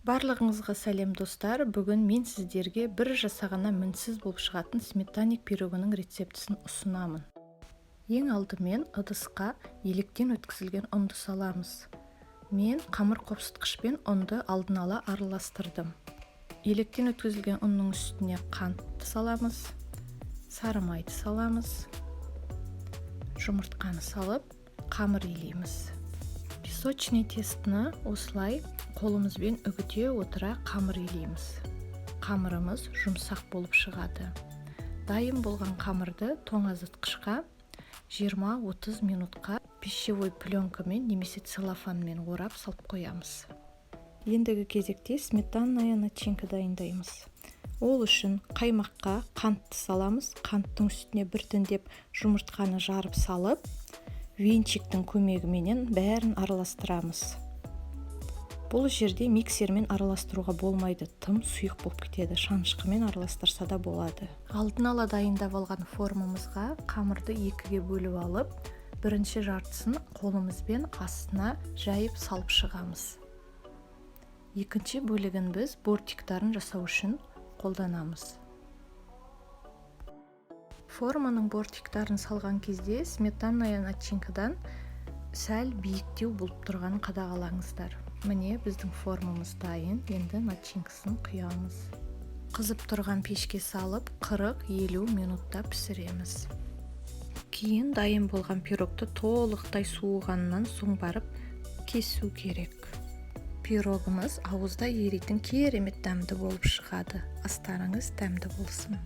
Барлығыңызға сәлем достар. Бүгін мен сіздерге бір жасағана мінсіз болып шығатын сметанник пирогының рецептісін ұсынамын. Ең алдымен ыдысқа електен өткізілген ұнды саламыз. Мен қамыр қопсытқышпен ұнды алдын ала араластырдым. Електен өткізілген ұнның үстіне қантты саламыз, сары майды саламыз, жұмыртқаны салып, қамыр илейміз. Песочный тестіні осылай қолымызбен үгіте отыра қамыр илейміз. Қамырымыз жұмсақ болып шығады. Дайын болған қамырды тоңазытқышқа 20-30 минутқа пищевой пленкамен немесе целлофанмен орап салып қоямыз. Ендігі кезекте сметанная начинка дайындаймыз. Ол үшін қаймаққа қантты саламыз. Қанттың үстіне біртіндеп жұмыртқаны жарып салып, венчиктің көмегіменен бәрін араластырамыз. Бұл жерде миксермен араластыруға болмайды, тым сұйық болып кетеді, шанышқымен араластырса да болады. Алдын ала дайындап алған формамызға қамырды екіге бөліп алып, бірінші жартысын қолымызбен астына жайып салып шығамыз. Екінші бөлігін біз бортиктарын жасау үшін қолданамыз. Форманың бортиктарын салған кезде сметанная начинкадан сәл биіктеу болып тұрғанын қадағалаңыздар. Міне біздің формамыз дайын, енді начинкасын құямыз. Қызып тұрған пешке салып 40-50 минутта пісіреміз. Кейін дайын болған пирогты толықтай суығаннан соң барып кесу керек. Пирогымыз ауызда еритін керемет дәмді болып шығады. Астарыңыз дәмді болсын.